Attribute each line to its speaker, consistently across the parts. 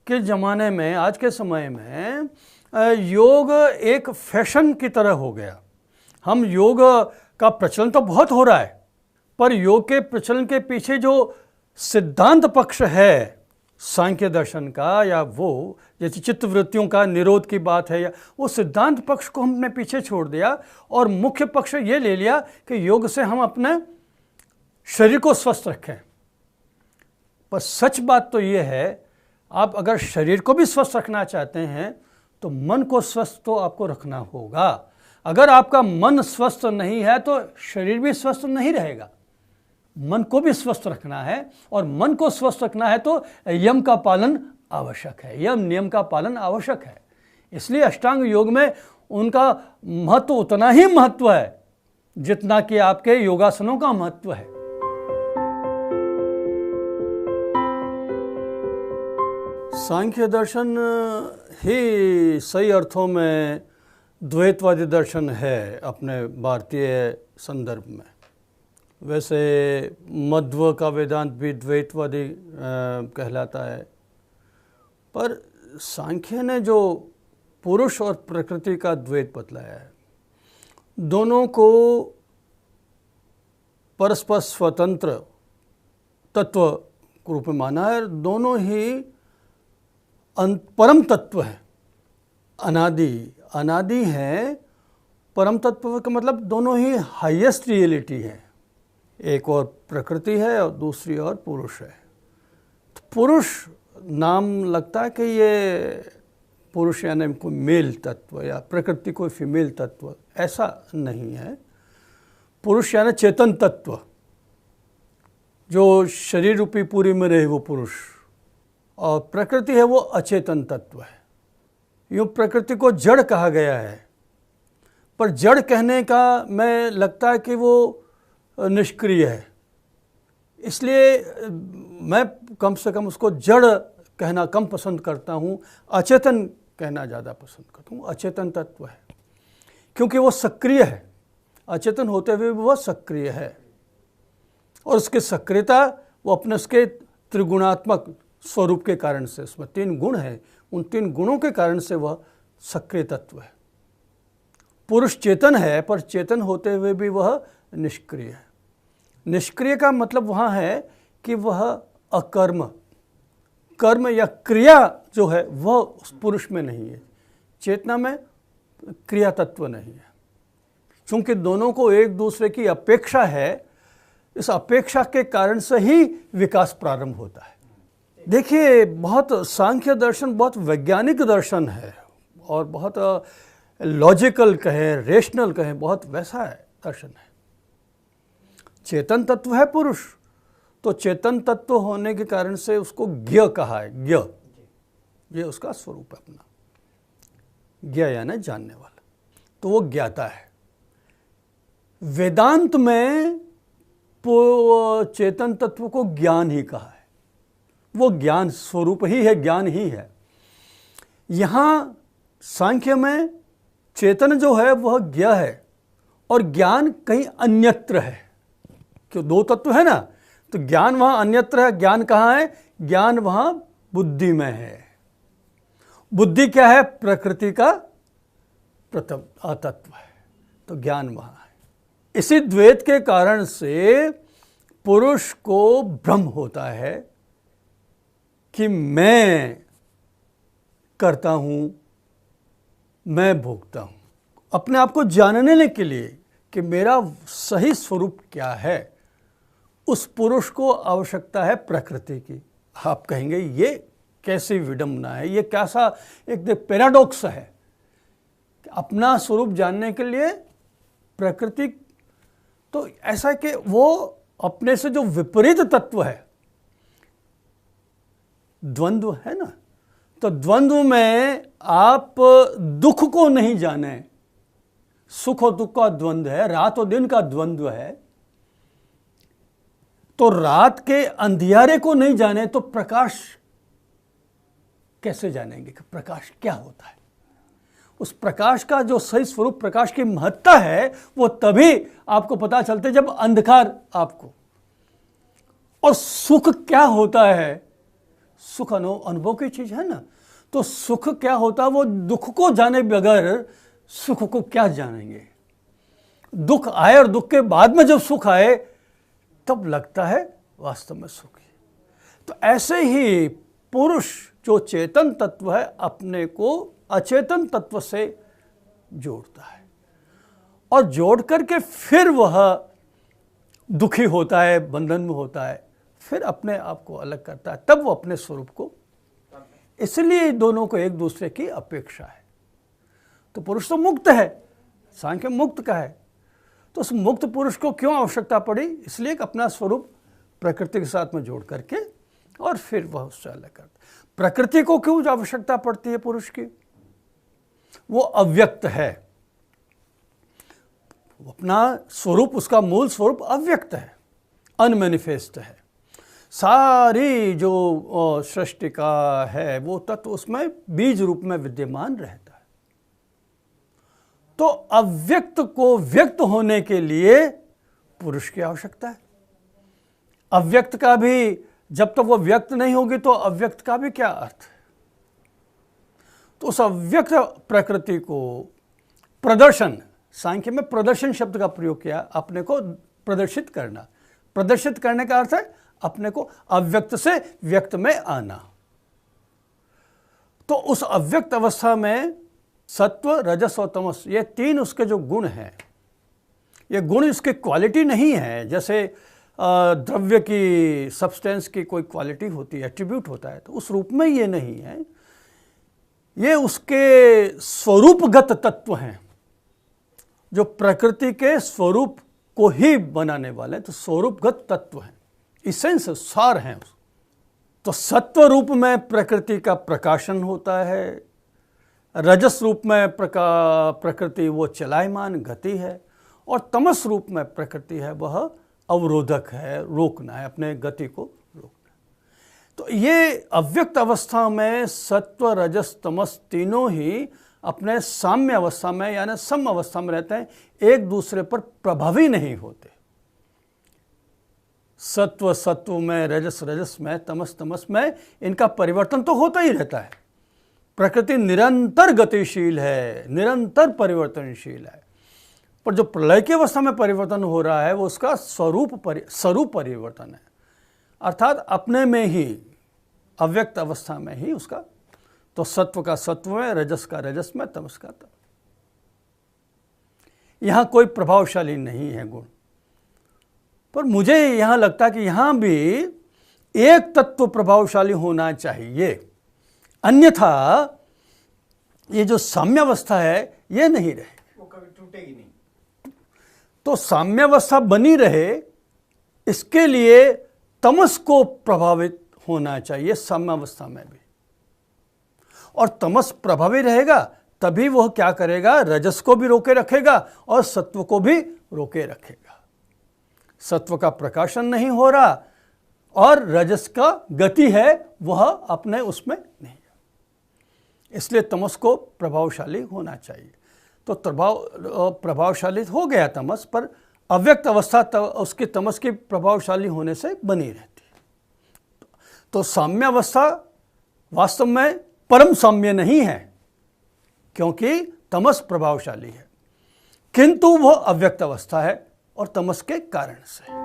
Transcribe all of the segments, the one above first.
Speaker 1: के ज़माने में, आज के समय में योग एक फैशन की तरह हो गया। हम योग का प्रचलन तो बहुत हो रहा है, पर योग के प्रचलन के पीछे जो सिद्धांत पक्ष है सांख्य दर्शन का, या वो जैसे चित्तवृत्तियों का निरोध की बात है, या वो सिद्धांत पक्ष को हमने पीछे छोड़ दिया और मुख्य पक्ष ये ले लिया कि योग से हम अपने शरीर को स्वस्थ रखें। पर सच बात तो ये है, आप अगर शरीर को भी स्वस्थ रखना चाहते हैं तो मन को स्वस्थ तो आपको रखना होगा। अगर आपका मन स्वस्थ नहीं है तो शरीर भी स्वस्थ नहीं रहेगा। मन को भी स्वस्थ रखना है, और मन को स्वस्थ रखना है तो यम का पालन आवश्यक है, यम नियम का पालन आवश्यक है। इसलिए अष्टांग योग में उनका महत्व उतना ही महत्व है जितना कि आपके योगासनों का महत्व है। सांख्य दर्शन ही सही अर्थों में द्वैतवादी दर्शन है अपने भारतीय संदर्भ में। वैसे मध्व का वेदांत भी द्वैतवादी कहलाता है, पर सांख्य ने जो पुरुष और प्रकृति का द्वैत बतलाया है, दोनों को परस्पर स्वतंत्र तत्व के रूप में माना है। दोनों ही परम तत्व है, अनादि है। परम तत्व का मतलब दोनों ही हाईएस्ट रियलिटी है। एक और प्रकृति है और दूसरी और पुरुष है। तो पुरुष नाम लगता है कि ये पुरुष यानी कोई मेल तत्व, या प्रकृति कोई फीमेल तत्व, ऐसा नहीं है। पुरुष यानी चेतन तत्व, जो शरीर रूपी पूरी में रहे वो पुरुष, और प्रकृति है वो अचेतन तत्व है। यूँ प्रकृति को जड़ कहा गया है, पर जड़ कहने का मैं लगता है कि वो निष्क्रिय है, इसलिए मैं कम से कम उसको जड़ कहना कम पसंद करता हूँ, अचेतन कहना ज़्यादा पसंद करता हूँ। अचेतन तत्व है क्योंकि वो सक्रिय है, अचेतन होते हुए भी वह सक्रिय है, और उसकी सक्रियता वो अपने उसके त्रिगुणात्मक स्वरूप के कारण से, उसमें 3 गुण हैं, उन 3 गुणों के कारण से वह सक्रिय तत्व है। पुरुष चेतन है, पर चेतन होते हुए भी वह निष्क्रिय है। निष्क्रिय का मतलब वहाँ है कि वह अकर्म, कर्म या क्रिया जो है वह उस पुरुष में नहीं है। चेतना में क्रिया तत्व नहीं है। चूँकि दोनों को एक दूसरे की अपेक्षा है, इस अपेक्षा के कारण से ही विकास प्रारंभ होता है। देखिए, बहुत सांख्य दर्शन बहुत वैज्ञानिक दर्शन है, और बहुत लॉजिकल कहें, रेशनल कहें, बहुत वैसा है दर्शन है। चेतन तत्व है पुरुष, तो चेतन तत्व होने के कारण से उसको ज्ञ कहा है। ज्ञ, ये उसका स्वरूप है अपना। ज्ञ यानी जानने वाला, तो वो ज्ञाता है। वेदांत में चेतन तत्व को ज्ञान ही कहा है। वो ज्ञान स्वरूप ही है, ज्ञान ही है। यहाँ सांख्य में चेतन जो है वह ज्ञ है, और ज्ञान कहीं अन्यत्र है। क्यों, 2 तत्व है ना, तो ज्ञान वहाँ अन्यत्र है। ज्ञान कहाँ है? ज्ञान वहाँ बुद्धि में है। बुद्धि क्या है? प्रकृति का प्रथम तत्व है, तो ज्ञान वहाँ है। इसी द्वैत के कारण से पुरुष को भ्रम होता है कि मैं करता हूँ, मैं भोगता हूँ। अपने आप को जानने के लिए कि मेरा सही स्वरूप क्या है, उस पुरुष को आवश्यकता है प्रकृति की। आप कहेंगे ये कैसी विडंबना है, ये कैसा एक पैराडॉक्स है कि अपना स्वरूप जानने के लिए प्रकृति। तो ऐसा कि वो अपने से जो विपरीत तत्व है, द्वंद्व है ना, तो द्वंद्व में आप दुख को नहीं जाने, सुख और दुख का द्वंद्व है, रात और दिन का द्वंद्व है, तो रात के अंधियारे को नहीं जाने तो प्रकाश कैसे जानेंगे कि प्रकाश क्या होता है। उस प्रकाश का जो सही स्वरूप, प्रकाश की महत्ता है, वो तभी आपको पता चलते जब अंधकार आपको। और सुख क्या होता है? सुख अनुभव की चीज है ना। तो सुख क्या होता है, वो दुख को जाने बगैर सुख को क्या जानेंगे। दुख आए और दुख के बाद में जब सुख आए तब लगता है वास्तव में सुख है। तो ऐसे ही पुरुष जो चेतन तत्व है अपने को अचेतन तत्व से जोड़ता है और जोड़ करके फिर वह दुखी होता है, बंधन में होता है, फिर अपने आप को अलग करता है, तब वो अपने स्वरूप को, इसलिए दोनों को एक दूसरे की अपेक्षा है। तो पुरुष तो मुक्त है, सांख्य मुक्त का है, तो उस मुक्त पुरुष को क्यों आवश्यकता पड़ी, इसलिए कि अपना स्वरूप प्रकृति के साथ में जोड़ करके और फिर वह उससे अलग करता। प्रकृति को क्यों आवश्यकता पड़ती है पुरुष की, वो अव्यक्त है, अपना स्वरूप, उसका मूल स्वरूप अव्यक्त है, अनमैनिफेस्ट है। सारी जो सृष्टि का है वो तत्व उसमें बीज रूप में विद्यमान रहता है। तो अव्यक्त को व्यक्त होने के लिए पुरुष की आवश्यकता है। अव्यक्त का भी जब तक वो व्यक्त नहीं होगी तो अव्यक्त का भी क्या अर्थ है। तो उस अव्यक्त प्रकृति को प्रदर्शन, सांख्य में प्रदर्शन शब्द का प्रयोग किया, अपने को प्रदर्शित करना। प्रदर्शित करने का अर्थ है अपने को अव्यक्त से व्यक्त में आना। तो उस अव्यक्त अवस्था में सत्व, रजस और तमस, ये तीन उसके जो गुण हैं, ये गुण इसके क्वालिटी नहीं है। जैसे द्रव्य की, सब्सटेंस की कोई क्वालिटी होती है, एट्रीब्यूट होता है, तो उस रूप में ये नहीं है। ये उसके स्वरूपगत तत्व हैं जो प्रकृति के स्वरूप को ही बनाने वाले, तो स्वरूपगत तत्व हैं, इसेंस, सार हैं। तो सत्व रूप में प्रकृति का प्रकाशन होता है, रजस रूप में प्रकृति वो चलायमान गति है, और तमस रूप में प्रकृति है वह अवरोधक है, रोकना है, अपने गति को रोकना। तो ये अव्यक्त अवस्था में सत्व, रजस, तमस तीनों ही अपने साम्य अवस्था में यानी सम अवस्था में रहते हैं, एक दूसरे पर प्रभावी नहीं होते। सत्व सत्व में, रजस रजस में, तमस तमस में, इनका परिवर्तन तो होता ही रहता है। प्रकृति निरंतर गतिशील है, निरंतर परिवर्तनशील है, पर जो प्रलय की अवस्था में परिवर्तन हो रहा है वो उसका स्वरूप परिवर्तन है, अर्थात अपने में ही, अव्यक्त अवस्था में ही उसका। तो सत्व का सत्व में, रजस का रजस में, तमस का तमस। यहां कोई प्रभावशाली नहीं है गुण, पर मुझे यहां लगता है कि यहां भी एक तत्व प्रभावशाली होना चाहिए, अन्यथा ये जो साम्यावस्था है ये नहीं रहे,
Speaker 2: वो कभी टूटेगी नहीं।
Speaker 1: तो साम्यावस्था बनी रहे इसके लिए तमस को प्रभावित होना चाहिए साम्यावस्था में भी, और तमस प्रभावी रहेगा तभी वह क्या करेगा, रजस को भी रोके रखेगा और सत्व को भी रोके रखेगा। सत्व का प्रकाशन नहीं हो रहा और रजस का गति है वह अपने उसमें नहीं, इसलिए तमस को प्रभावशाली होना चाहिए। तो प्रभावशाली हो गया तमस, पर अव्यक्त अवस्था उसकी तमस की प्रभावशाली होने से बनी रहती है। तो साम्यावस्था वास्तव में परम साम्य नहीं है, क्योंकि तमस प्रभावशाली है, किंतु वह अव्यक्त अवस्था है और तमस के कारण से।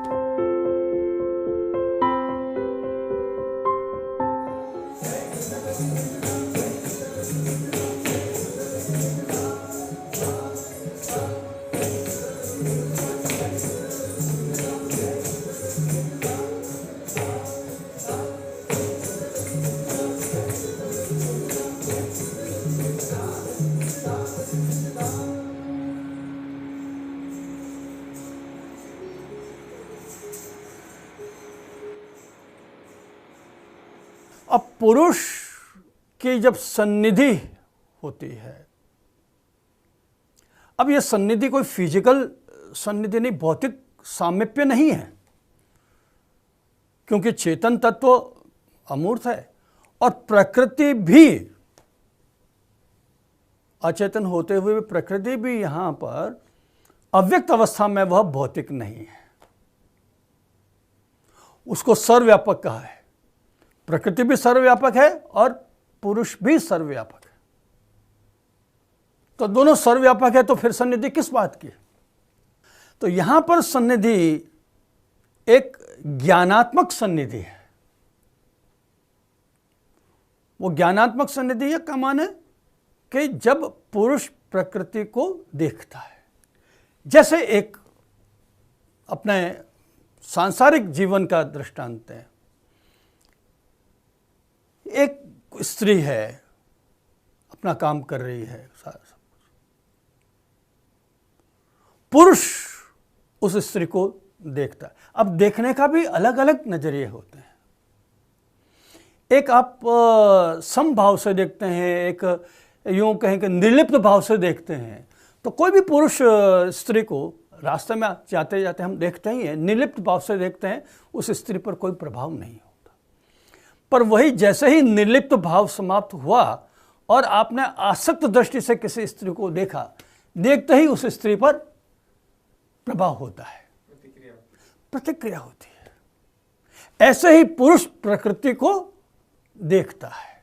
Speaker 1: अब पुरुष की जब सन्निधि होती है, अब यह सन्निधि कोई फिजिकल सन्निधि नहीं, भौतिक सामीप्य नहीं है, क्योंकि चेतन तत्व अमूर्त है और प्रकृति भी अचेतन होते हुए भी प्रकृति भी यहां पर अव्यक्त अवस्था में वह भौतिक नहीं है। उसको सर्वव्यापक कहा है, प्रकृति भी सर्वव्यापक है और पुरुष भी सर्वव्यापक है। तो दोनों सर्वव्यापक है, तो फिर सन्निधि किस बात की? तो यहां पर सन्निधि एक ज्ञानात्मक सन्निधि है। वो ज्ञानात्मक सन्निधि का मान है कि जब पुरुष प्रकृति को देखता है, जैसे एक अपने सांसारिक जीवन का दृष्टांत है। एक स्त्री है, अपना काम कर रही है, पुरुष उस स्त्री को देखता है। अब देखने का भी अलग अलग नजरिए होते हैं। एक आप समभाव से देखते हैं, एक यूं कहें कि निर्लिप्त भाव से देखते हैं। तो कोई भी पुरुष स्त्री को रास्ते में जाते जाते हम देखते ही हैं, निर्लिप्त भाव से देखते हैं, उस स्त्री पर कोई प्रभाव नहीं होता। पर वही जैसे ही निर्लिप्त भाव समाप्त हुआ और आपने आसक्त दृष्टि से किसी स्त्री को देखा, देखते ही उस स्त्री पर प्रभाव होता है, प्रतिक्रिया होती है। ऐसे ही पुरुष प्रकृति को देखता है।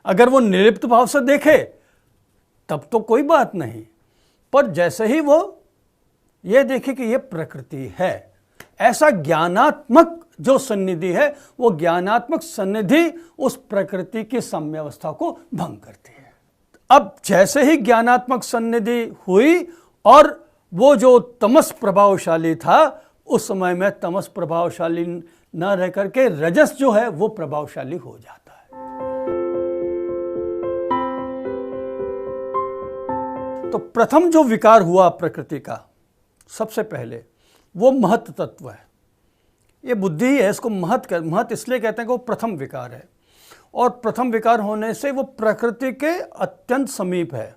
Speaker 1: अगर वो निर्लिप्त भाव से देखे तब तो कोई बात नहीं, पर जैसे ही वो ये देखे कि ये प्रकृति है, ऐसा ज्ञानात्मक जो सन्निधि है, वो ज्ञानात्मक सन्निधि उस प्रकृति की साम्यावस्था को भंग करती है। अब जैसे ही ज्ञानात्मक सन्निधि हुई और वो जो तमस प्रभावशाली था, उस समय में तमस प्रभावशाली न रह करके रजस जो है वो प्रभावशाली हो जाता है। तो प्रथम जो विकार हुआ प्रकृति का, सबसे पहले वो महत तत्व है। ये बुद्धि ही है, इसको महत इसलिए कहते हैं कि वो प्रथम विकार है, और प्रथम विकार होने से वो प्रकृति के अत्यंत समीप है,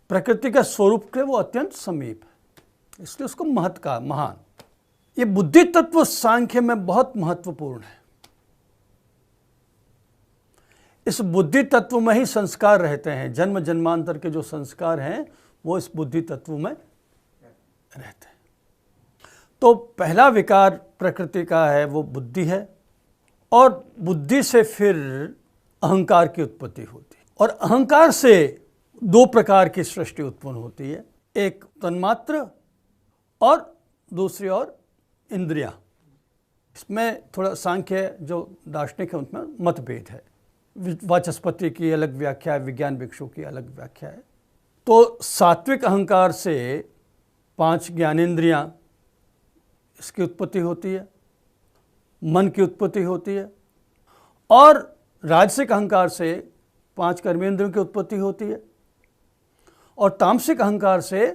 Speaker 1: प्रकृति के स्वरूप के वो अत्यंत समीप है, इसलिए उसको महत का, महान। ये बुद्धि तत्व सांख्य में बहुत महत्वपूर्ण है। इस बुद्धि तत्व में ही संस्कार रहते हैं, जन्म जन्मांतर के जो संस्कार हैं वो इस बुद्धि तत्व में रहते हैं। तो पहला विकार प्रकृति का है वो बुद्धि है, और बुद्धि से फिर अहंकार की उत्पत्ति होती है, और अहंकार से दो प्रकार की सृष्टि उत्पन्न होती है, एक तन्मात्र और दूसरी और इंद्रियां। इसमें थोड़ा सांख्य जो दार्शनिक है उनमें मतभेद है, वाचस्पति की अलग व्याख्या है, विज्ञान भिक्षु की अलग व्याख्या है। तो सात्विक अहंकार से 5 ज्ञानेंद्रियां, इसकी उत्पत्ति होती है, मन की उत्पत्ति होती है, और राजसिक अहंकार से 5 कर्मेंद्रियों की उत्पत्ति होती है, और तामसिक अहंकार से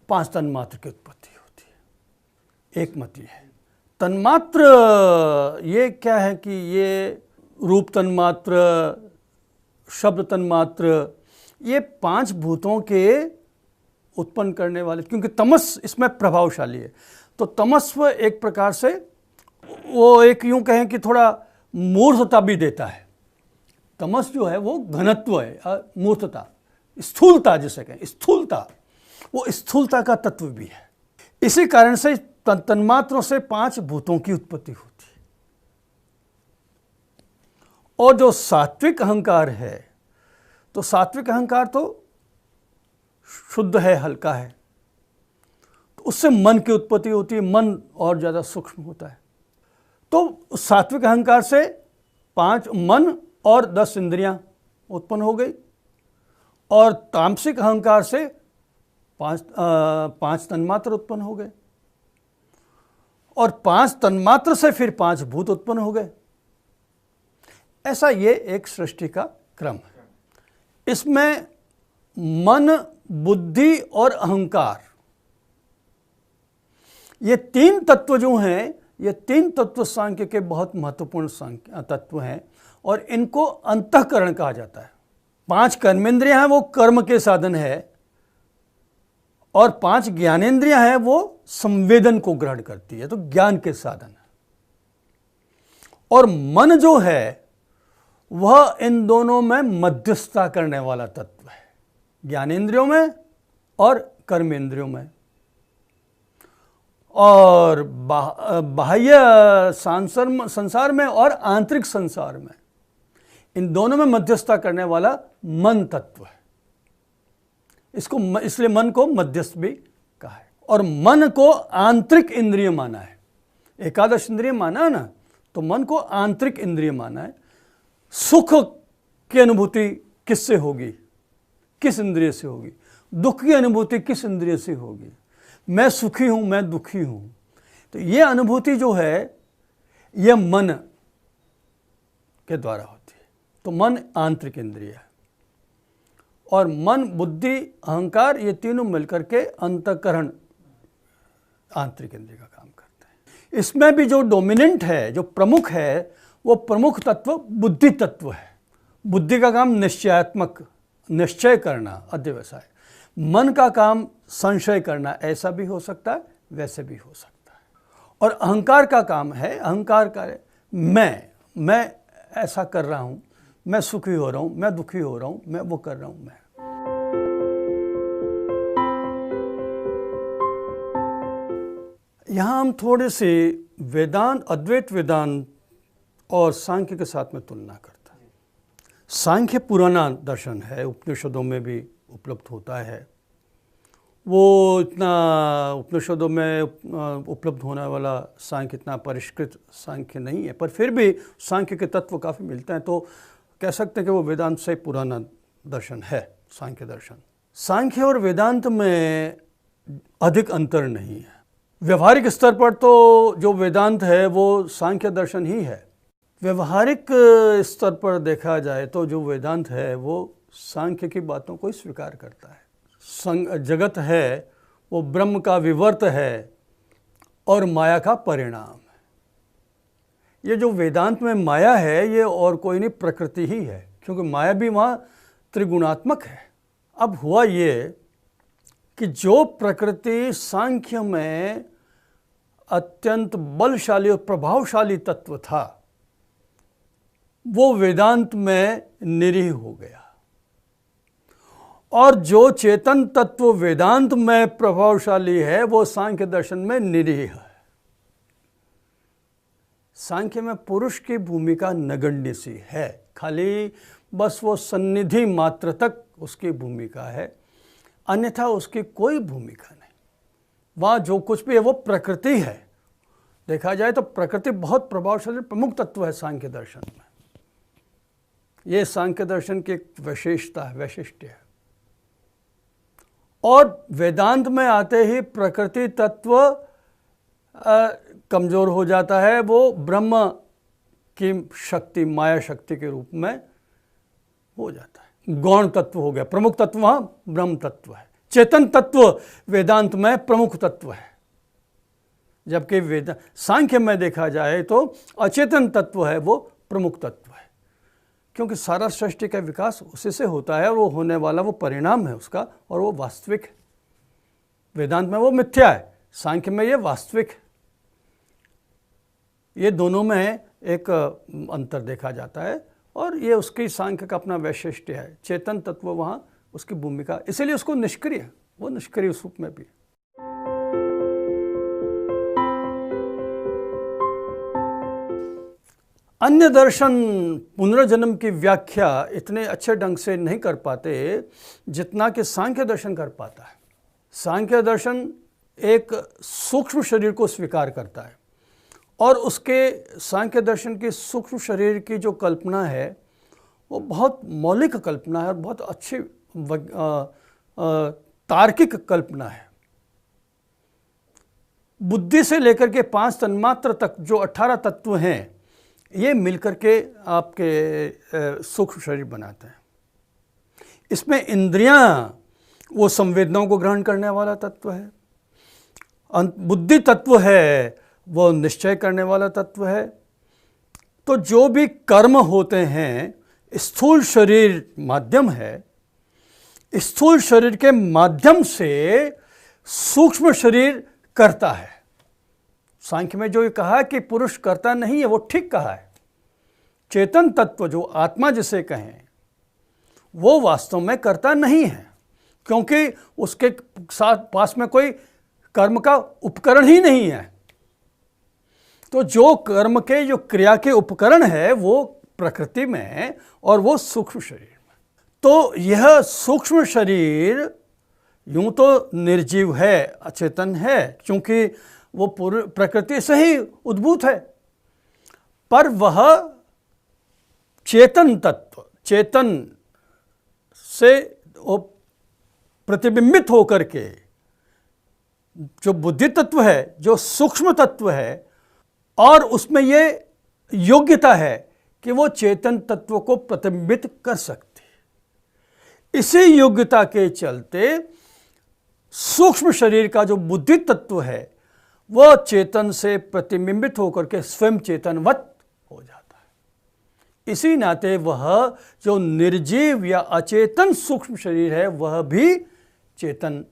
Speaker 1: 5 तन्मात्र की उत्पत्ति होती है। एक मत ये है। तन्मात्र ये क्या है कि ये रूप तन्मात्र, शब्द तन्मात्र, ये 5 भूतों के उत्पन्न करने वाले, क्योंकि तमस इसमें प्रभावशाली है। तो तमस्व एक प्रकार से वो एक यूं कहें कि थोड़ा मूर्तता भी देता है। तमस जो है वो घनत्व है, मूर्तता, स्थूलता जिसे कहें, स्थूलता, वो स्थूलता का तत्व भी है। इसी कारण से तन्मात्रों से 5 भूतों की उत्पत्ति होती है। और जो सात्विक अहंकार है, तो सात्विक अहंकार तो शुद्ध है, हल्का है, तो उससे मन की उत्पत्ति होती है, मन और ज़्यादा सूक्ष्म होता है। तो सात्विक अहंकार से 5 मन और 10 इंद्रियां उत्पन्न हो गई, और तामसिक अहंकार से 5 तन्मात्र उत्पन्न हो गए, और 5 तन्मात्र से फिर 5 भूत उत्पन्न हो गए। ऐसा ये एक सृष्टि का क्रम है। इसमें मन, बुद्धि और अहंकार, ये 3 तत्व जो हैं, ये 3 तत्व सांख्य के बहुत महत्वपूर्ण तत्व हैं, और इनको अंतःकरण कहा जाता है। 5 कर्मेंद्रियां हैं, वो कर्म के साधन है, और 5 ज्ञानेंद्रियां हैं, वो संवेदन को ग्रहण करती है, तो ज्ञान के साधन है। और मन जो है वह इन दोनों में मध्यस्थता करने वाला तत्व है, ज्ञानेंद्रियों में और कर्मेंद्रियों में। और बाह्य संसार में और आंतरिक संसार में, इन दोनों में मध्यस्थता करने वाला मन तत्व है। इसको इसलिए मन को मध्यस्थ भी कहा है। और मन को आंतरिक इंद्रिय माना है। एकादश इंद्रिय माना है ना, तो मन को आंतरिक इंद्रिय माना है। सुख की अनुभूति किससे होगी? किस इंद्रिय से होगी? दुख की अनुभूति किस इंद्रिय से होगी? मैं सुखी हूं, मैं दुखी हूं, तो ये अनुभूति जो है ये मन के द्वारा होती है। तो मन आंतरिक इंद्रिय है। और मन, बुद्धि, अहंकार, ये तीनों मिलकर के अंतःकरण आंतरिक इंद्रिय का काम करते हैं। इसमें भी जो डोमिनेंट है, जो प्रमुख है, वो प्रमुख तत्व बुद्धि तत्व है। बुद्धि का काम निश्चयात्मक, निश्चय करना, अध्यवसाय। मन का काम संशय करना, ऐसा भी हो सकता है, वैसे भी हो सकता है। और अहंकार का काम है, अहंकार का मैं ऐसा कर रहा हूं, मैं सुखी हो रहा हूं, मैं दुखी हो रहा हूं, मैं वो कर रहा हूं। मैं यहां हम थोड़े से वेदांत, अद्वैत वेदांत और सांख्य के साथ में तुलना करते हैं। सांख्य पुराना दर्शन है, उपनिषदों में भी उपलब्ध होता है। वो इतना उपनिषदों में उपलब्ध होने वाला सांख्य इतना परिष्कृत सांख्य नहीं है, पर फिर भी सांख्य के तत्व काफ़ी मिलते हैं। तो कह सकते हैं कि वो वेदांत से पुराना दर्शन है सांख्य दर्शन। सांख्य और वेदांत में अधिक अंतर नहीं है। व्यवहारिक स्तर पर तो जो वेदांत है वो सांख्य दर्शन ही है। व्यवहारिक स्तर पर देखा जाए तो जो वेदांत है वो सांख्य की बातों को स्वीकार करता है। जगत है वो ब्रह्म का विवर्त है और माया का परिणाम है। ये जो वेदांत में माया है ये और कोई नहीं, प्रकृति ही है, क्योंकि माया भी वहाँ त्रिगुणात्मक है। अब हुआ ये कि जो प्रकृति सांख्य में अत्यंत बलशाली और प्रभावशाली तत्व था, वो वेदांत में निरीह हो गया। और जो चेतन तत्व वेदांत में प्रभावशाली है वो सांख्य दर्शन में निरीह है। सांख्य में पुरुष की भूमिका नगण्य सी है, खाली बस वो सन्निधि मात्र तक उसकी भूमिका है, अन्यथा उसकी कोई भूमिका नहीं। वहाँ जो कुछ भी है वो प्रकृति है। देखा जाए तो प्रकृति बहुत प्रभावशाली प्रमुख तत्व है सांख्य दर्शन में। ये सांख्य दर्शन की एक विशेषता है, वैशिष्ट्य है। और वेदांत में आते ही प्रकृति तत्व कमजोर हो जाता है, वो ब्रह्म की शक्ति, माया शक्ति के रूप में हो जाता है। गौण तत्व हो गया, प्रमुख तत्व वहां ब्रह्म तत्व है। चेतन तत्व वेदांत में प्रमुख तत्व है, जबकि सांख्य में देखा जाए तो अचेतन तत्व है वो प्रमुख तत्व है, क्योंकि सारा सृष्टि का विकास उसी से होता है और वो होने वाला वो परिणाम है उसका, और वो वास्तविक है। वेदांत में वो मिथ्या है, सांख्य में ये वास्तविक है। ये दोनों में एक अंतर देखा जाता है, और ये उसकी सांख्य का अपना वैशिष्ट्य है। चेतन तत्व वहाँ उसकी भूमिका, इसलिए उसको निष्क्रिय, वो निष्क्रिय उस रूप में भी। अन्य दर्शन पुनर्जन्म की व्याख्या इतने अच्छे ढंग से नहीं कर पाते जितना कि सांख्य दर्शन कर पाता है। सांख्य दर्शन एक सूक्ष्म शरीर को स्वीकार करता है, और उसके सांख्य दर्शन के सूक्ष्म शरीर की जो कल्पना है वो बहुत मौलिक कल्पना है और बहुत अच्छी तार्किक कल्पना है। बुद्धि से लेकर के 5 तन्मात्र तक जो 18 तत्व हैं, ये मिलकर के आपके सूक्ष्म शरीर बनाते हैं। इसमें इंद्रियां वो संवेदनाओं को ग्रहण करने वाला तत्व है, बुद्धि तत्व है वो निश्चय करने वाला तत्व है। तो जो भी कर्म होते हैं, स्थूल शरीर माध्यम है, स्थूल शरीर के माध्यम से सूक्ष्म शरीर करता है। सांख्य में जो ये कहा कि पुरुष करता नहीं है, वो ठीक कहा है। चेतन तत्व जो आत्मा जिसे कहें, वो वास्तव में करता नहीं है, क्योंकि उसके साथ पास में कोई कर्म का उपकरण ही नहीं है। तो जो कर्म के जो क्रिया के उपकरण है वो प्रकृति में है और वो सूक्ष्म शरीर में। तो यह सूक्ष्म शरीर यूं तो निर्जीव है, अचेतन है, क्योंकि वो प्रकृति से ही उद्भूत है, पर वह चेतन तत्व, चेतन से वो प्रतिबिंबित होकर के जो बुद्धि तत्व है, जो सूक्ष्म तत्व है, और उसमें ये योग्यता है कि वो चेतन तत्व को प्रतिबिंबित कर सकते। इसी योग्यता के चलते सूक्ष्म शरीर का जो बुद्धि तत्व है वह चेतन से प्रतिबिंबित होकर के स्वयं चेतनवत हो जाता है। इसी नाते वह जो निर्जीव या अचेतन सूक्ष्म शरीर है वह भी चेतन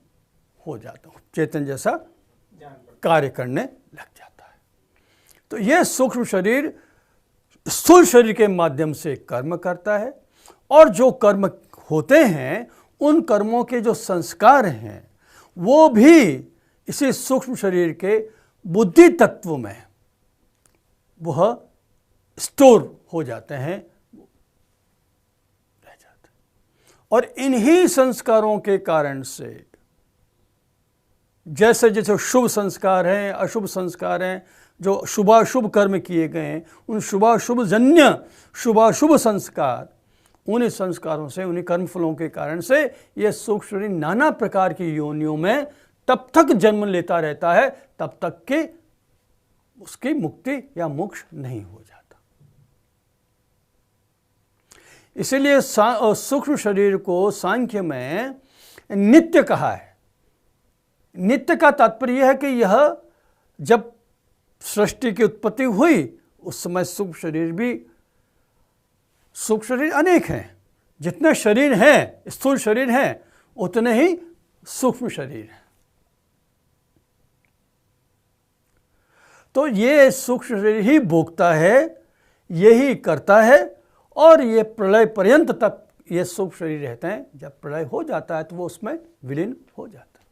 Speaker 1: हो जाता है, चेतन जैसा कार्य करने लग जाता है। तो यह सूक्ष्म शरीर स्थूल शरीर के माध्यम से कर्म करता है, और जो कर्म होते हैं उन कर्मों के जो संस्कार हैं वो भी इसी सूक्ष्म शरीर के बुद्धि तत्व में वह स्टोर हो जाते हैं, रह जाते हैं। और इन्हीं संस्कारों के कारण से जैसे जैसे शुभ संस्कार हैं, अशुभ संस्कार हैं, जो शुभाशुभ कर्म किए गए हैं, उन शुभाशुभ जन्य शुभाशुभ संस्कार, उन्हीं संस्कारों से, उन्हीं कर्मफलों के कारण से यह सूक्ष्म शरीर नाना प्रकार की योनियों में तब तक जन्म लेता रहता है तब तक कि उसकी मुक्ति या मोक्ष नहीं हो जाता। इसीलिए सूक्ष्म शरीर को सांख्य में नित्य कहा है। नित्य का तात्पर्य यह है कि यह जब सृष्टि की उत्पत्ति हुई उस समय सूक्ष्म शरीर अनेक हैं। जितने शरीर हैं, स्थूल शरीर हैं, उतने ही सूक्ष्म शरीर हैं। तो ये सूक्ष्म शरीर ही भोगता है, यही करता है, और ये प्रलय पर्यंत तक ये सूक्ष्म शरीर रहते हैं। जब प्रलय हो जाता है तो वो उसमें विलीन हो जाता है।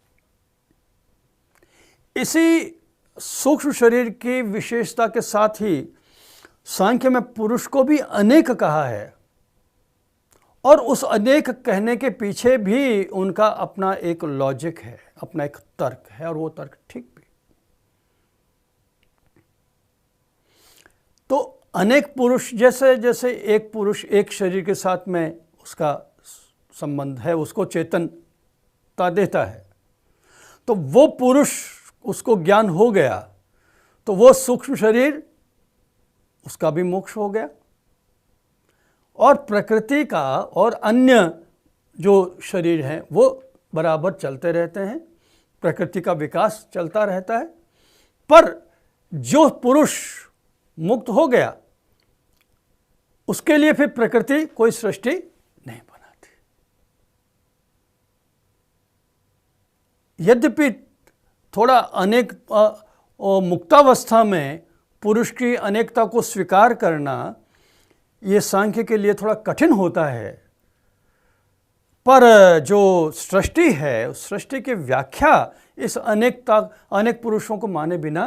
Speaker 1: इसी सूक्ष्म शरीर की विशेषता के साथ ही सांख्य में पुरुष को भी अनेक कहा है, और उस अनेक कहने के पीछे भी उनका अपना एक लॉजिक है, अपना एक तर्क है, और वो तर्क ठीक भी। तो अनेक पुरुष, जैसे जैसे एक पुरुष एक शरीर के साथ में उसका संबंध है, उसको चेतनता देता है, तो वो पुरुष, उसको ज्ञान हो गया तो वो सूक्ष्म शरीर, उसका भी मोक्ष हो गया। और प्रकृति का और अन्य जो शरीर हैं वो बराबर चलते रहते हैं, प्रकृति का विकास चलता रहता है। पर जो पुरुष मुक्त हो गया उसके लिए फिर प्रकृति कोई सृष्टि नहीं बनाती। यद्यपि थोड़ा अनेक मुक्तावस्था में पुरुष की अनेकता को स्वीकार करना ये सांख्य के लिए थोड़ा कठिन होता है, पर जो सृष्टि है उस सृष्टि की व्याख्या इस अनेक पुरुषों को माने बिना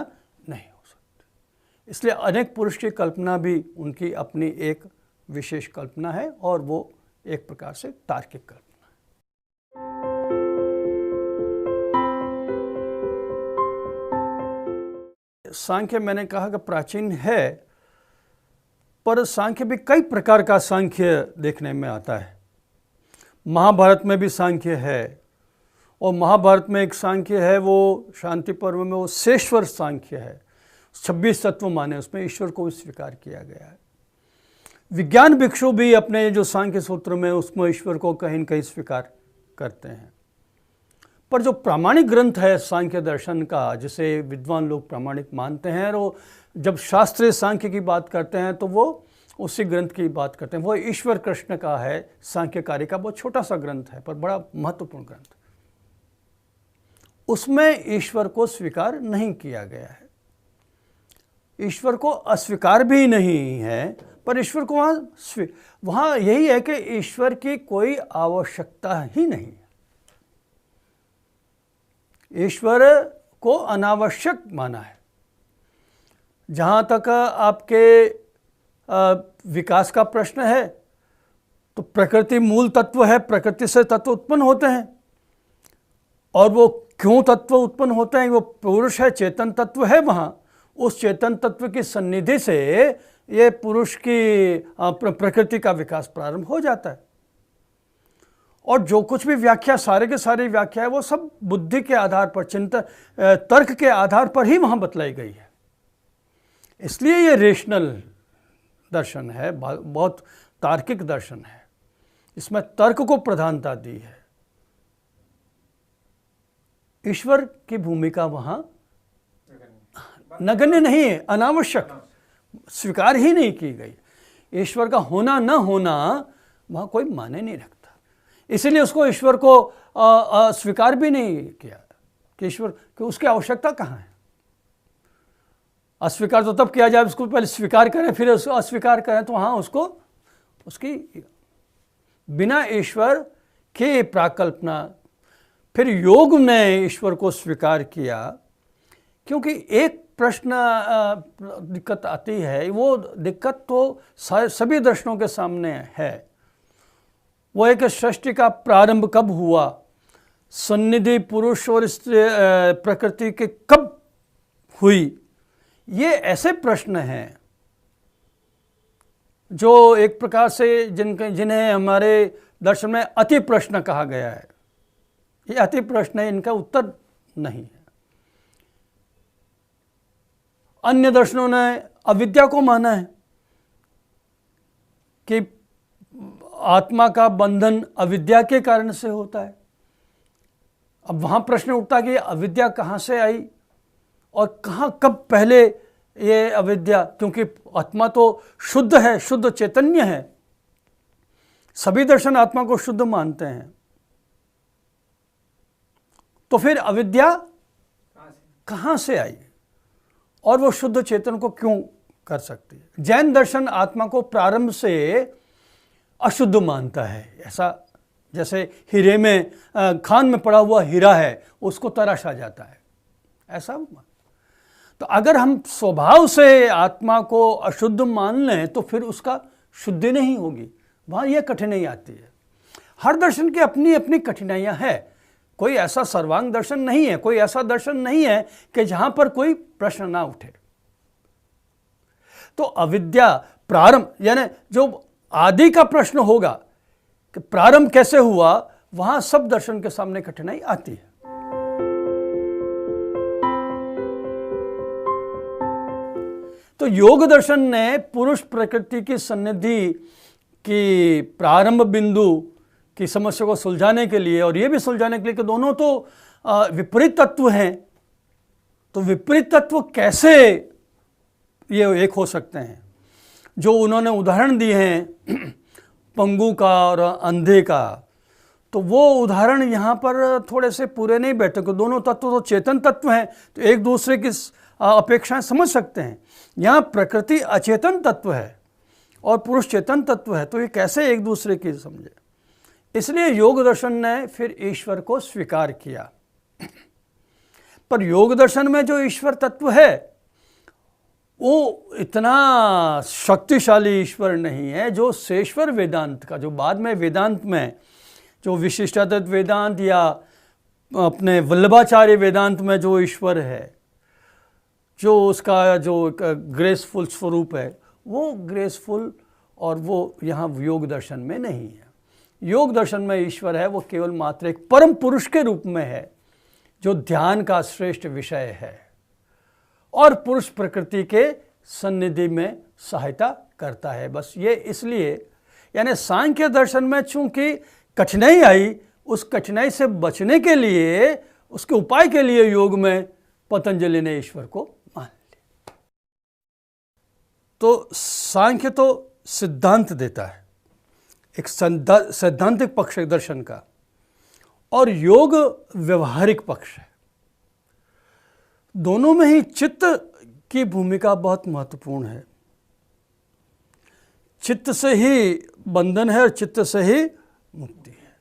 Speaker 1: नहीं हो सकती। इसलिए अनेक पुरुष की कल्पना भी उनकी अपनी एक विशेष कल्पना है, और वो एक प्रकार से तार्किक कल्पना है। सांख्य मैंने कहा कि प्राचीन है, पर सांख्य भी कई प्रकार का सांख्य देखने में आता है। महाभारत में भी सांख्य है, और महाभारत में एक सांख्य है वो शांति पर्व में वो शेश्वर सांख्य है। 26 तत्व माने, उसमें ईश्वर को भी स्वीकार किया गया है। विज्ञान भिक्षु भी अपने जो सांख्य सूत्र में उसमें ईश्वर को कहीं न कहीं स्वीकार करते हैं। पर जो प्रामाणिक ग्रंथ है सांख्य दर्शन का, जिसे विद्वान लोग प्रामाणिक मानते हैं, और जब शास्त्रीय सांख्य की बात करते हैं तो वो उसी ग्रंथ की बात करते हैं। वो ईश्वर कृष्ण का है, सांख्यकारी का बहुत छोटा सा ग्रंथ है पर बड़ा महत्वपूर्ण ग्रंथ। उसमें ईश्वर को स्वीकार नहीं किया गया है। ईश्वर को अस्वीकार भी नहीं है, पर ईश्वर को वहाँ यही है कि ईश्वर की कोई आवश्यकता ही नहीं है। ईश्वर को अनावश्यक माना है। जहाँ तक आपके विकास का प्रश्न है, तो प्रकृति मूल तत्व है, प्रकृति से तत्व उत्पन्न होते हैं, और वो क्यों तत्व उत्पन्न होते हैं, वो पुरुष है, चेतन तत्व है, वहाँ उस चेतन तत्व की सन्निधि से ये पुरुष की प्रकृति का विकास प्रारंभ हो जाता है। और जो कुछ भी व्याख्या, सारे के सारी व्याख्या है, वो सब बुद्धि के आधार पर, चिंतन, तर्क के आधार पर ही वहाँ बतलाई गई है। इसलिए ये रेशनल दर्शन है, बहुत तार्किक दर्शन है, इसमें तर्क को प्रधानता दी है। ईश्वर की भूमिका वहाँ नगण्य नहीं है, अनावश्यक, स्वीकार ही नहीं की गई। ईश्वर का होना न होना वहाँ कोई माने नहीं रखता, इसीलिए उसको ईश्वर को स्वीकार भी नहीं किया कि ईश्वर कि उसकी आवश्यकता कहाँ है। अस्वीकार तो तब किया जाए, उसको पहले स्वीकार करें फिर उसको अस्वीकार करें, तो हाँ उसको उसकी बिना ईश्वर की प्राकल्पना। फिर योग ने ईश्वर को स्वीकार किया, क्योंकि एक प्रश्न दिक्कत आती है, वो दिक्कत तो सभी दर्शनों के सामने है, वो एक सृष्टि का प्रारंभ कब हुआ, सन्निधि पुरुष और प्रकृति के कब हुई। ये ऐसे प्रश्न हैं जो एक प्रकार से जिन्हें हमारे दर्शन में अति प्रश्न कहा गया है। ये अति प्रश्न है, इनका उत्तर नहीं है। अन्य दर्शनों ने अविद्या को माना है कि आत्मा का बंधन अविद्या के कारण से होता है। अब वहां प्रश्न उठता कि अविद्या कहाँ से आई और कहाँ कब पहले ये अविद्या, क्योंकि आत्मा तो शुद्ध है, शुद्ध चैतन्य है, सभी दर्शन आत्मा को शुद्ध मानते हैं, तो फिर अविद्या कहाँ से आई और वो शुद्ध चेतन को क्यों कर सकती है। जैन दर्शन आत्मा को प्रारंभ से अशुद्ध मानता है, ऐसा जैसे हीरे में खान में पड़ा हुआ हीरा है उसको तराशा जाता है, ऐसा। तो अगर हम स्वभाव से आत्मा को अशुद्ध मान लें तो फिर उसका शुद्धि नहीं होगी, वहाँ यह कठिनाई आती है। हर दर्शन की अपनी अपनी कठिनाइयाँ हैं, कोई ऐसा सर्वांग दर्शन नहीं है, कोई ऐसा दर्शन नहीं है कि जहाँ पर कोई प्रश्न ना उठे। तो अविद्या प्रारंभ, यानी जो आदि का प्रश्न होगा कि प्रारंभ कैसे हुआ, वहाँ सब दर्शन के सामने कठिनाई आती है। तो योग दर्शन ने पुरुष प्रकृति की सन्निधि की प्रारंभ बिंदु की समस्या को सुलझाने के लिए, और ये भी सुलझाने के लिए कि दोनों तो विपरीत तत्व हैं, तो विपरीत तत्व कैसे ये एक हो सकते हैं। जो उन्होंने उदाहरण दिए हैं पंगु का और अंधे का, तो वो उदाहरण यहाँ पर थोड़े से पूरे नहीं बैठे, क्योंकि दोनों तत्व तो चेतन तत्व हैं, तो एक दूसरे की अपेक्षाएं समझ सकते हैं। यहाँ प्रकृति अचेतन तत्व है और पुरुष चेतन तत्व है, तो ये कैसे एक दूसरे की समझे। इसलिए योग दर्शन ने फिर ईश्वर को स्वीकार किया। पर योग दर्शन में जो ईश्वर तत्व है वो इतना शक्तिशाली ईश्वर नहीं है जो शेश्वर वेदांत का, जो बाद में वेदांत में जो विशिष्टाद्वैत वेदांत या अपने वल्लभाचार्य वेदांत में जो ईश्वर है, जो उसका जो ग्रेसफुल स्वरूप है, वो ग्रेसफुल और वो यहाँ योग दर्शन में नहीं है। योग दर्शन में ईश्वर है वो केवल मात्र एक परम पुरुष के रूप में है जो ध्यान का श्रेष्ठ विषय है और पुरुष प्रकृति के सन्निधि में सहायता करता है। बस ये इसलिए, यानी सांख्य दर्शन में चूंकि कठिनाई आई, उस कठिनाई से बचने के लिए, उसके उपाय के लिए योग में पतंजलि ने ईश्वर को मान लिया। तो सांख्य तो सिद्धांत देता है, एक सैद्धांतिक पक्ष है दर्शन का, और योग व्यवहारिक पक्ष है। दोनों में ही चित्त की भूमिका बहुत महत्वपूर्ण है। चित्त से ही बंधन है और चित्त से ही मुक्ति है।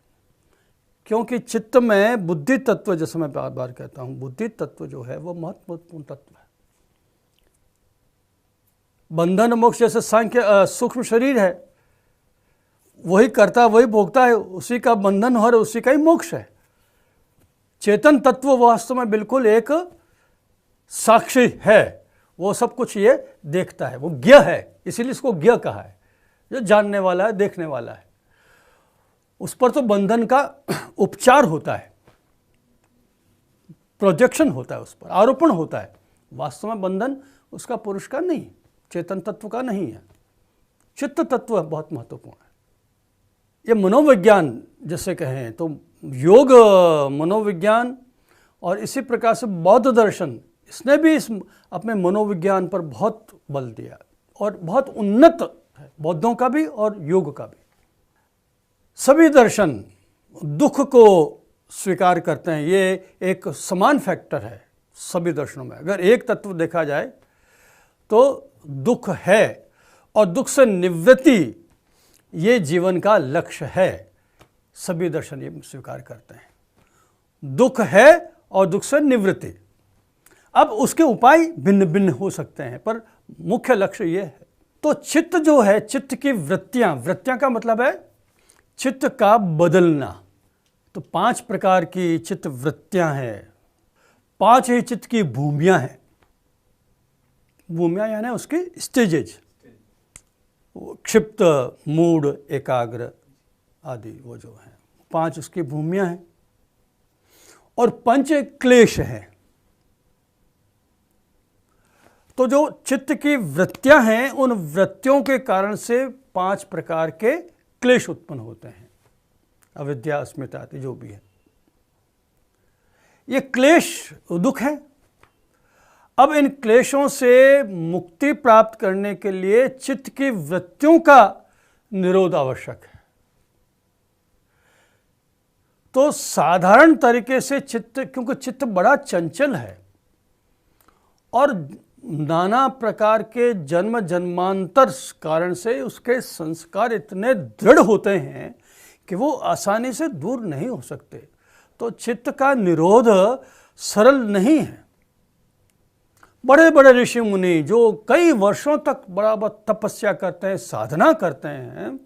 Speaker 1: क्योंकि चित्त में बुद्धि तत्व, जैसे मैं बार बार कहता हूं, बुद्धि तत्व जो है वो महत्वपूर्ण तत्व है। बंधन मोक्ष जैसे सांख्य सूक्ष्म शरीर है, वही करता वही भोगता है, उसी का बंधन और उसी का ही मोक्ष है। चेतन तत्व वास्तव में बिल्कुल एक साक्षी है, वो सब कुछ ये देखता है, वो ज्ञ है, इसीलिए इसको ज्ञ कहा है, जो जानने वाला है, देखने वाला है। उस पर तो बंधन का उपचार होता है, प्रोजेक्शन होता है, उस पर आरोपण होता है। वास्तव में बंधन उसका पुरुष का नहीं, चेतन तत्व का नहीं है, चित्त तत्व बहुत महत्वपूर्ण है। ये मनोविज्ञान जैसे कहें तो योग मनोविज्ञान और इसी प्रकार से बौद्ध दर्शन, इसने भी इस अपने मनोविज्ञान पर बहुत बल दिया और बहुत उन्नत है, बौद्धों का भी और योग का भी। सभी दर्शन दुख को स्वीकार करते हैं, ये एक समान फैक्टर है सभी दर्शनों में। अगर एक तत्व देखा जाए तो दुख है, और दुख से निवृत्ति ये जीवन का लक्ष्य है। सभी दर्शन ये स्वीकार करते हैं, दुख है और दुख से निवृत्ति। अब उसके उपाय भिन्न भिन्न हो सकते हैं, पर मुख्य लक्ष्य ये है। तो चित्त जो है, चित्त की वृत्तियां, वृत्तियां का मतलब है चित्त का बदलना। तो 5 प्रकार की चित्त वृत्तियां हैं, 5 ही चित्त की भूमियां हैं। भूमियां यानी उसकी स्टेजेज, क्षिप्त, मूढ़, एकाग्र आदि, वो जो हैं 5 उसकी भूमियां हैं। और 5 क्लेश हैं। तो जो चित्त की वृत्तियां हैं, उन वृत्तियों के कारण से 5 प्रकार के क्लेश उत्पन्न होते हैं, अविद्या, अस्मिता आदि जो भी है। ये क्लेश दुख है। अब इन क्लेशों से मुक्ति प्राप्त करने के लिए चित्त की वृत्तियों का निरोध आवश्यक है। तो साधारण तरीके से चित्त, क्योंकि चित्त बड़ा चंचल है और नाना प्रकार के जन्म जन्मांतर कारण से उसके संस्कार इतने दृढ़ होते हैं कि वो आसानी से दूर नहीं हो सकते। तो चित्त का निरोध सरल नहीं है। बड़े बड़े ऋषि मुनि जो कई वर्षों तक बराबर तपस्या करते हैं, साधना करते हैं,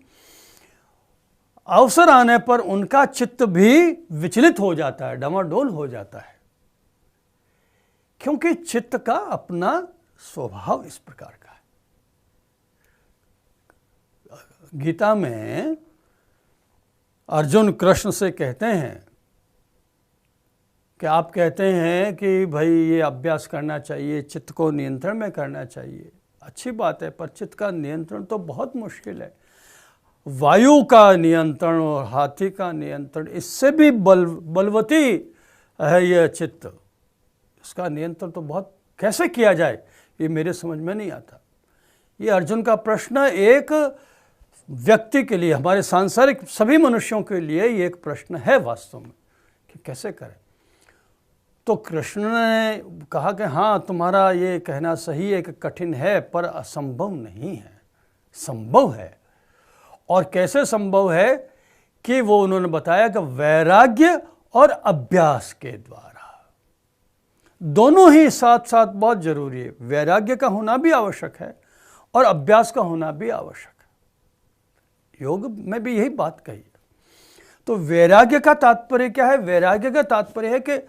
Speaker 1: अवसर आने पर उनका चित्त भी विचलित हो जाता है, डामाडोल हो जाता है, क्योंकि चित्त का अपना स्वभाव इस प्रकार का है। गीता में अर्जुन कृष्ण से कहते हैं कि आप कहते हैं कि भाई ये अभ्यास करना चाहिए, चित्त को नियंत्रण में करना चाहिए। अच्छी बात है, पर चित्त का नियंत्रण तो बहुत मुश्किल है। वायु का नियंत्रण और हाथी का नियंत्रण, इससे भी बलवती है यह चित्त। इसका नियंत्रण तो बहुत कैसे किया जाए, ये मेरे समझ में नहीं आता। ये अर्जुन का प्रश्न एक व्यक्ति के लिए, हमारे सांसारिक सभी मनुष्यों के लिए ये एक प्रश्न है वास्तव में, कि कैसे करें। तो कृष्ण ने कहा कि हाँ, तुम्हारा ये कहना सही है कि कठिन है, पर असंभव नहीं है, संभव है। और कैसे संभव है कि वो उन्होंने बताया कि वैराग्य और अभ्यास के द्वारा, दोनों ही साथ साथ बहुत जरूरी है। वैराग्य का होना भी आवश्यक है और अभ्यास का होना भी आवश्यक है। योग में भी यही बात कही है। तो वैराग्य का तात्पर्य क्या है? वैराग्य का तात्पर्य है कि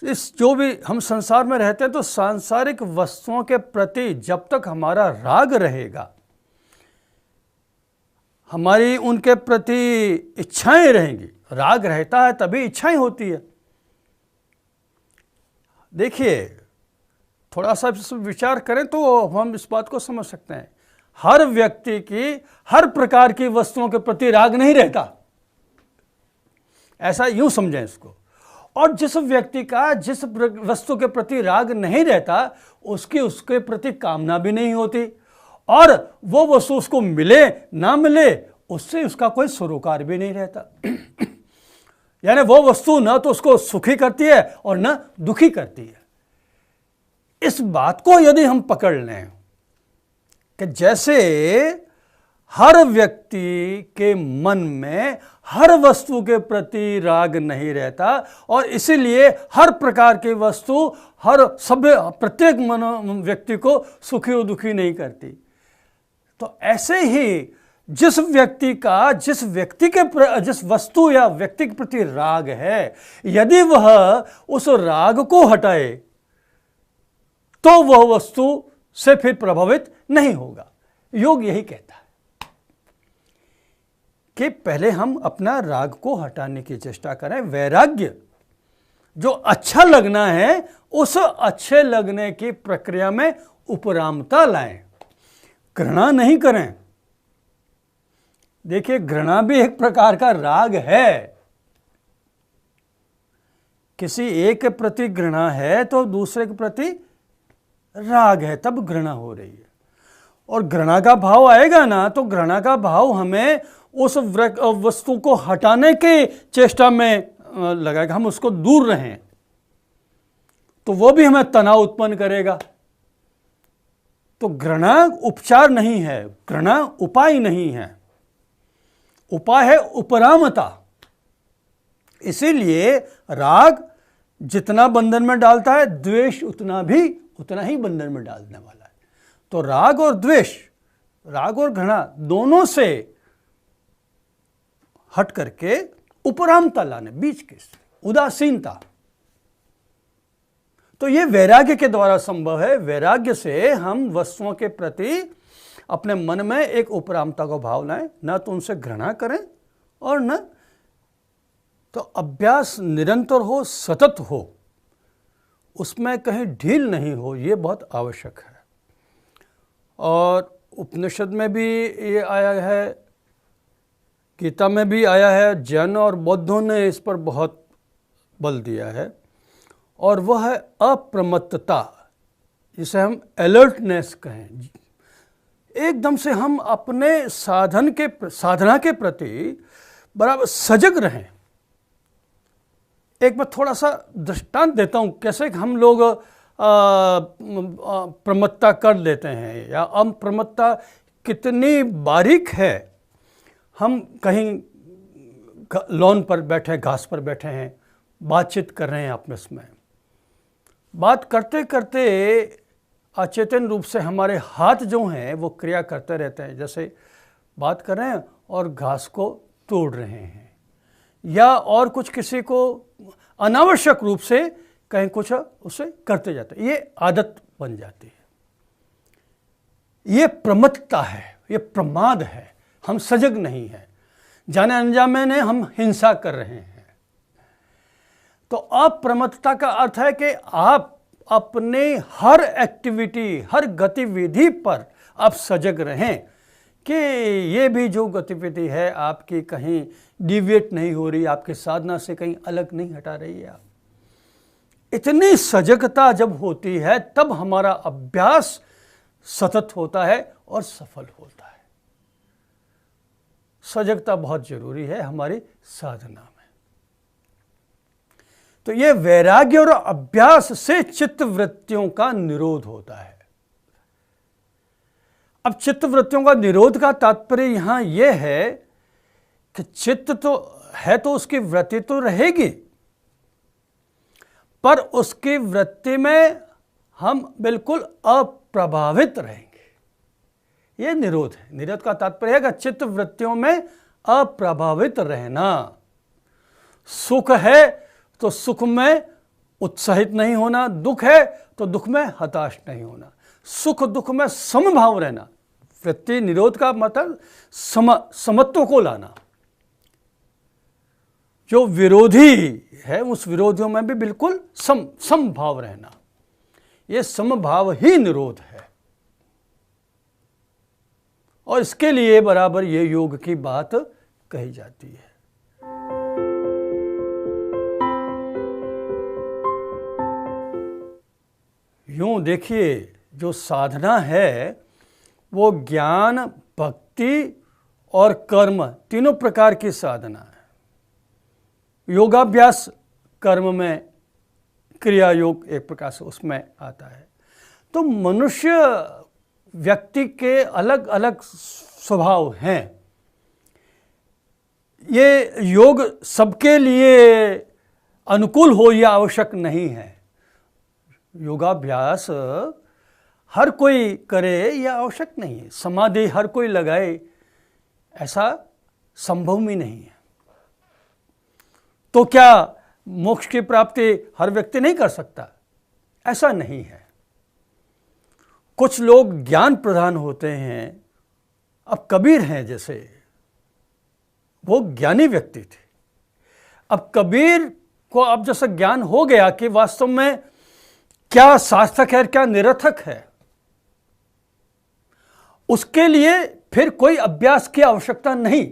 Speaker 1: इस जो भी हम संसार में रहते हैं, तो सांसारिक वस्तुओं के प्रति जब तक हमारा राग रहेगा, हमारी उनके प्रति इच्छाएं रहेंगी। राग रहता है तभी इच्छाएं होती है। देखिए, थोड़ा सा विचार करें तो हम इस बात को समझ सकते हैं। हर व्यक्ति की हर प्रकार की वस्तुओं के प्रति राग नहीं रहता, ऐसा यूं समझें इसको। और जिस व्यक्ति का जिस वस्तु के प्रति राग नहीं रहता, उसकी उसके प्रति कामना भी नहीं होती, और वो वस्तु उसको मिले ना मिले, उससे उसका कोई सरोकार भी नहीं रहता। यानी वो वस्तु न तो उसको सुखी करती है और न दुखी करती है। इस बात को यदि हम पकड़ लें कि जैसे हर व्यक्ति के मन में हर वस्तु के प्रति राग नहीं रहता और इसीलिए हर प्रकार की वस्तु हर सभ्य प्रत्येक व्यक्ति को सुखी और दुखी नहीं करती। तो ऐसे ही जिस वस्तु या व्यक्ति के प्रति राग है, यदि वह उस राग को हटाए तो वह वस्तु से फिर प्रभावित नहीं होगा। योग यही कहता है कि पहले हम अपना राग को हटाने की चेष्टा करें। वैराग्य जो अच्छा लगना है उस अच्छे लगने की प्रक्रिया में उपरामता लाएं, घृणा नहीं करें। देखिए, घृणा भी एक प्रकार का राग है। किसी एक के प्रति घृणा है तो दूसरे के प्रति राग है, तब घृणा हो रही है। और घृणा का भाव आएगा ना, तो घृणा का भाव हमें उस वस्तु को हटाने की चेष्टा में लगाएगा, हम उसको दूर रहें, तो वो भी हमें तनाव उत्पन्न करेगा। तो घृणा उपचार नहीं है, घृणा उपाय नहीं है, उपाय है उपरामता। इसीलिए राग जितना बंधन में डालता है, द्वेष उतना ही बंधन में डालने वाला है। तो राग और द्वेष, राग और घृणा दोनों से हट करके उपरामता लाने, बीच की उदासीनता, तो यह वैराग्य के द्वारा संभव है। वैराग्य से हम वस्तुओं के प्रति अपने मन में एक उपरामता का भाव लाएं, ना तो उनसे घृणा करें और न तो अभ्यास निरंतर हो, सतत हो, उसमें कहीं ढील नहीं हो, ये बहुत आवश्यक है। और उपनिषद में भी ये आया है, गीता में भी आया है, जैन और बौद्धों ने इस पर बहुत बल दिया है, और वह है अप्रमत्तता, जिसे हम अलर्टनेस कहें। एकदम से हम अपने साधना के प्रति बराबर सजग रहें। एक मैं थोड़ा सा दृष्टांत देता हूँ, कैसे हम लोग प्रमत्ता कर लेते हैं या अप्रमत्ता कितनी बारीक है। हम कहीं लॉन पर बैठे, घास पर बैठे हैं, बातचीत कर रहे हैं आपस में, बात करते करते अचेतन रूप से हमारे हाथ जो हैं वो क्रिया करते रहते हैं, जैसे बात कर रहे हैं और घास को तोड़ रहे हैं, या और कुछ किसी को अनावश्यक रूप से कहीं कुछ उसे करते जाते हैं। ये आदत बन जाती है, ये प्रमत्तता है, ये प्रमाद है। हम सजग नहीं हैं, जाने अनजाने में हम हिंसा कर रहे हैं। तो अप्रमत्तता का अर्थ है कि आप अपने हर एक्टिविटी, हर गतिविधि पर आप सजग रहें कि ये भी जो गतिविधि है आपकी कहीं डिविएट नहीं हो रही, आपके साधना से कहीं अलग नहीं हटा रही है। इतनी सजगता जब होती है तब हमारा अभ्यास सतत होता है और सफल होता है। सजगता बहुत जरूरी है हमारी साधना में। तो ये वैराग्य और अभ्यास से चित्त वृत्तियों का निरोध होता है। अब चित्त वृत्तियों का निरोध का तात्पर्य यहां यह है कि चित्त तो है तो उसकी वृत्ति तो रहेगी, पर उसकी वृत्ति में हम बिल्कुल अप्रभावित रहेंगे। यह निरोध है। निरोध का तात्पर्य है कि चित्त वृत्तियों में अप्रभावित रहना। सुख है तो सुख में उत्साहित नहीं होना, दुख है तो दुख में हताश नहीं होना, सुख दुख में समभाव रहना। वृत्ति निरोध का मतलब समत्व को लाना। जो विरोधी है उस विरोधियों में भी बिल्कुल समभाव रहना। यह समभाव ही निरोध है, और इसके लिए बराबर ये योग की बात कही जाती है। यूं देखिए, जो साधना है वो ज्ञान, भक्ति और कर्म तीनों प्रकार की साधना है। योगाभ्यास कर्म में, क्रिया योग एक प्रकार से उसमें आता है। तो मनुष्य व्यक्ति के अलग अलग स्वभाव हैं। ये योग सबके लिए अनुकूल हो यह आवश्यक नहीं है। योगाभ्यास हर कोई करे यह आवश्यक नहीं है। समाधि हर कोई लगाए ऐसा संभव भी नहीं है। तो क्या मोक्ष की प्राप्ति हर व्यक्ति नहीं कर सकता? ऐसा नहीं है। कुछ लोग ज्ञान प्रधान होते हैं। अब कबीर हैं जैसे, वो ज्ञानी व्यक्ति थे। अब कबीर को अब जैसा ज्ञान हो गया कि वास्तव में क्या सार्थक है क्या निरर्थक है, उसके लिए फिर कोई अभ्यास की आवश्यकता नहीं।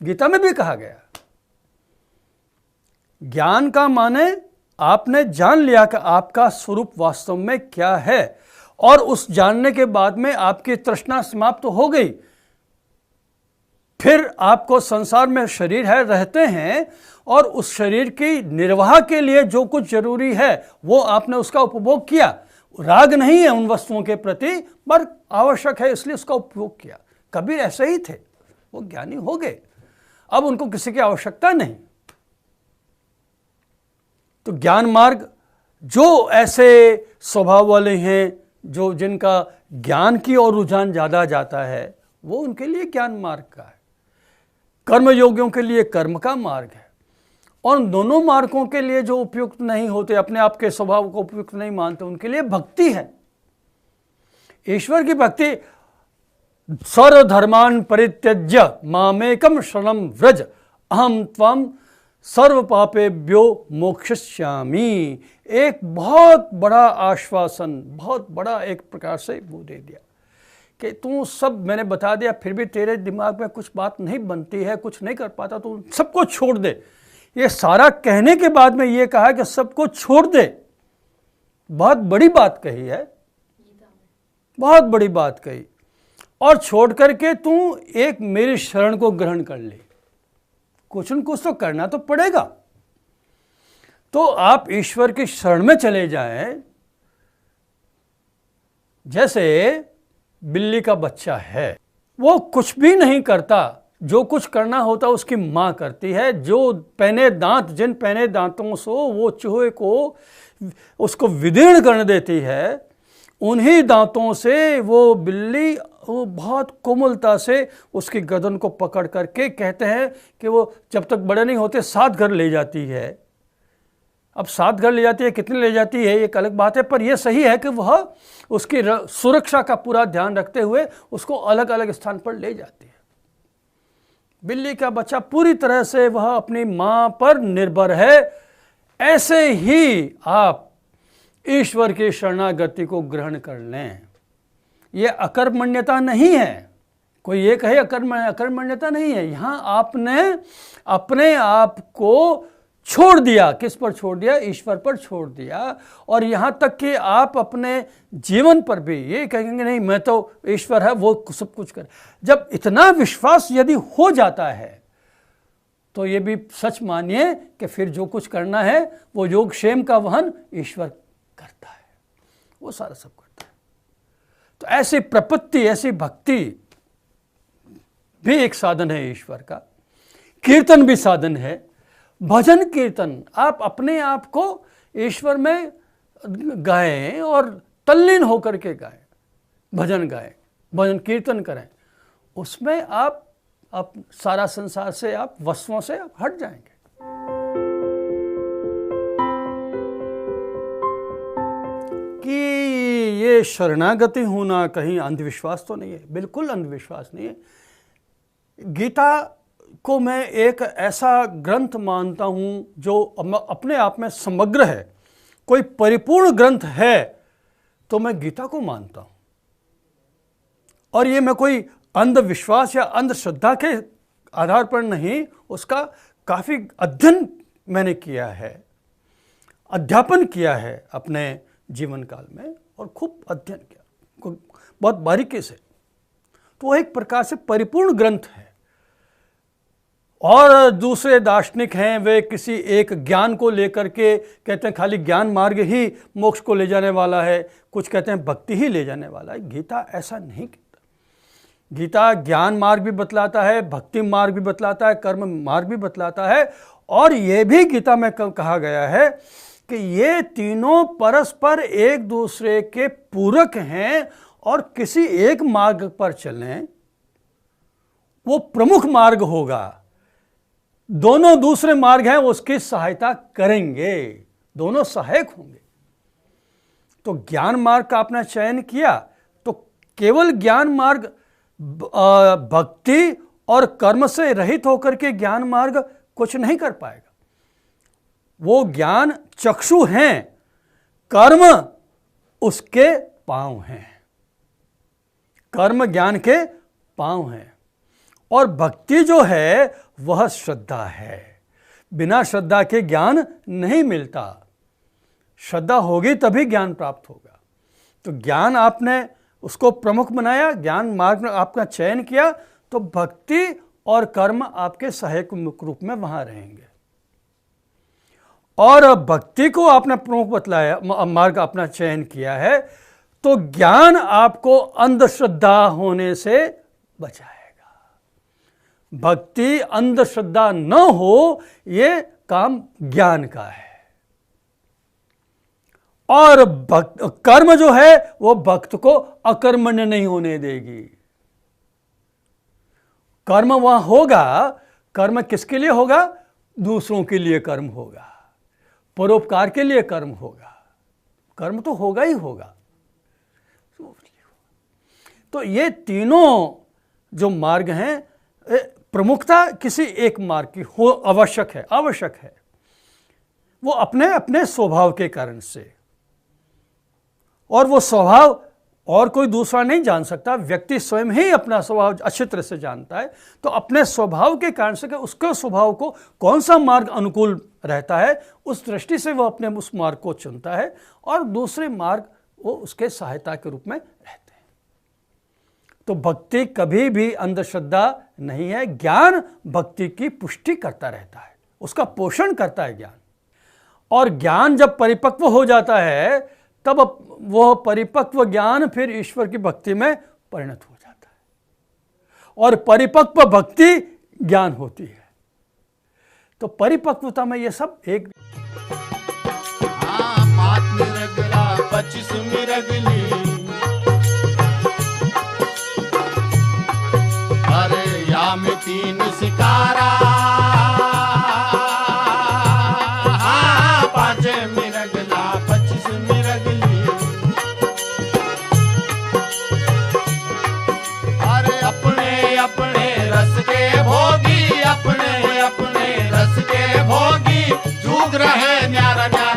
Speaker 1: गीता में भी कहा गया, ज्ञान का माने आपने जान लिया कि आपका स्वरूप वास्तव में क्या है, और उस जानने के बाद में आपकी तृष्णा समाप्त हो गई। फिर आपको संसार में शरीर है, रहते हैं, और उस शरीर की निर्वाह के लिए जो कुछ जरूरी है वो आपने उसका उपभोग किया। राग नहीं है उन वस्तुओं के प्रति, पर आवश्यक है इसलिए उसका उपयोग किया। कबीर ऐसे ही थे, वो ज्ञानी हो गए, अब उनको किसी की आवश्यकता नहीं। तो ज्ञान मार्ग जो ऐसे स्वभाव वाले हैं, जो जिनका ज्ञान की ओर रुझान ज़्यादा जाता है, वो उनके लिए ज्ञान मार्ग का है। कर्म योगियों के लिए कर्म का मार्ग है। और दोनों मार्गों के लिए जो उपयुक्त नहीं होते, अपने आप के स्वभाव को उपयुक्त नहीं मानते, उनके लिए भक्ति है। ईश्वर की भक्ति, सर्वधर्मान् परित्यज्य मामेकं शरणं व्रज अहम त्वं सर्व पापेभ्यो मोक्षयिष्यामि। एक बहुत बड़ा आश्वासन, बहुत बड़ा एक प्रकार से वो दे दिया कि तू सब मैंने बता दिया, फिर भी तेरे दिमाग में कुछ बात नहीं बनती है, कुछ नहीं कर पाता, तू सबको छोड़ दे। ये सारा कहने के बाद में ये कहा कि सबको छोड़ दे। बहुत बड़ी बात कही है, बहुत बड़ी बात कही। और छोड़ करके तू एक मेरी शरण को ग्रहण कर ले। कुछ न कुछ तो करना तो पड़ेगा। तो आप ईश्वर की शरण में चले जाएं। जैसे बिल्ली का बच्चा है, वो कुछ भी नहीं करता, जो कुछ करना होता उसकी माँ करती है। जो पहने दांत, जिन पहने दांतों से वो चूहे को उसको विदीर्ण कर देती है, उन्हीं दांतों से वो बिल्ली वो बहुत कोमलता से उसकी गर्दन को पकड़ करके, कहते हैं कि वो जब तक बड़े नहीं होते 7 घर ले जाती है। अब 7 घर ले जाती है, कितने ले जाती है एक अलग बात है, पर यह सही है कि वह उसकी सुरक्षा का पूरा ध्यान रखते हुए उसको अलग अलग स्थान पर ले जाती है। बिल्ली का बच्चा पूरी तरह से वह अपनी मां पर निर्भर है। ऐसे ही आप ईश्वर की शरणागति को ग्रहण कर लें। यह अकर्मण्यता नहीं है। कोई ये कहे अकर्मण्यता नहीं है। यहां आपने अपने आप को छोड़ दिया। किस पर छोड़ दिया? ईश्वर पर छोड़ दिया। और यहां तक कि आप अपने जीवन पर भी ये कहेंगे नहीं मैं तो ईश्वर है वो सब कुछ कर। जब इतना विश्वास यदि हो जाता है तो ये भी सच मानिए कि फिर जो कुछ करना है वो योगक्षेम का वहन ईश्वर करता है, वो सारा सब करता है। तो ऐसी प्रपत्ति, ऐसी भक्ति भी एक साधन है ईश्वर का। कीर्तन भी साधन है। भजन कीर्तन, आप अपने आप को ईश्वर में गाएं और तल्लीन होकर के गाएं, भजन गाएं, भजन कीर्तन करें। उसमें आप सारा संसार से, आप वस्तुओं से आप हट जाएंगे। कि ये शरणागति होना कहीं अंधविश्वास तो नहीं है, बिल्कुल अंधविश्वास नहीं है। गीता को मैं एक ऐसा ग्रंथ मानता हूं जो अपने आप में समग्र है। कोई परिपूर्ण ग्रंथ है तो मैं गीता को मानता हूं। और ये मैं कोई अंधविश्वास या अंधश्रद्धा के आधार पर नहीं, उसका काफ़ी अध्ययन मैंने किया है, अध्यापन किया है अपने जीवन काल में, और खूब अध्ययन किया बहुत बारीकी से। तो एक प्रकार से परिपूर्ण ग्रंथ है। और दूसरे दार्शनिक हैं, वे किसी एक ज्ञान को लेकर के कहते हैं खाली ज्ञान मार्ग ही मोक्ष को ले जाने वाला है, कुछ कहते हैं भक्ति ही ले जाने वाला है। गीता ऐसा नहीं कहता। गीता ज्ञान मार्ग भी बतलाता है, भक्ति मार्ग भी बतलाता है, कर्म मार्ग भी बतलाता है। और ये भी गीता में कहा गया है कि ये तीनों परस्पर एक दूसरे के पूरक हैं और किसी एक मार्ग पर चलें वो प्रमुख मार्ग होगा, दोनों दूसरे मार्ग हैं उसकी सहायता करेंगे, दोनों सहायक होंगे। तो ज्ञान मार्ग का आपने चयन किया तो केवल ज्ञान मार्ग भक्ति और कर्म से रहित होकर के ज्ञान मार्ग कुछ नहीं कर पाएगा। वो ज्ञान चक्षु हैं, कर्म उसके पांव हैं, कर्म ज्ञान के पांव हैं। और भक्ति जो है वह श्रद्धा है, बिना श्रद्धा के ज्ञान नहीं मिलता, श्रद्धा होगी तभी ज्ञान प्राप्त होगा। तो ज्ञान आपने उसको प्रमुख बनाया, ज्ञान मार्ग में आपका चयन किया, तो भक्ति और कर्म आपके सहायक रूप में वहां रहेंगे। और भक्ति को आपने प्रमुख बतलाया, मार्ग अपना चयन किया है, तो ज्ञान आपको अंधश्रद्धा होने से बचाएगा। भक्ति अंधश्रद्धा न हो, ये काम ज्ञान का है। और कर्म जो है वो भक्त को अकर्मण्य नहीं होने देगी। कर्म वहां होगा, कर्म किसके लिए होगा? दूसरों के लिए कर्म होगा, परोपकार के लिए कर्म होगा, कर्म तो होगा ही होगा। तो ये तीनों जो मार्ग हैं, प्रमुखता किसी एक मार्ग की हो आवश्यक है, आवश्यक है, वो अपने अपने स्वभाव के कारण से। और वो स्वभाव और कोई दूसरा नहीं जान सकता, व्यक्ति स्वयं ही अपना स्वभाव अच्छी तरह से जानता है। तो अपने स्वभाव के कारण से उसके स्वभाव को कौन सा मार्ग अनुकूल रहता है, उस दृष्टि से वह अपने उस मार्ग को चुनता है, और दूसरे मार्ग वो उसके सहायता के रूप में रहते हैं। तो भक्ति कभी भी अंधश्रद्धा नहीं है। ज्ञान भक्ति की पुष्टि करता रहता है, उसका पोषण करता है ज्ञान। और ज्ञान जब परिपक्व हो जाता है तब वह परिपक्व ज्ञान फिर ईश्वर की भक्ति में परिणत हो जाता है, और परिपक्व भक्ति ज्ञान होती है। तो परिपक्वता में ये सब एक
Speaker 2: में तीन सिकारा, पांच मिरगला 25 मिरगली। अरे अपने अपने रस के भोगी, अपने अपने रस के भोगी, जुग रहे न्यारा न्यारा।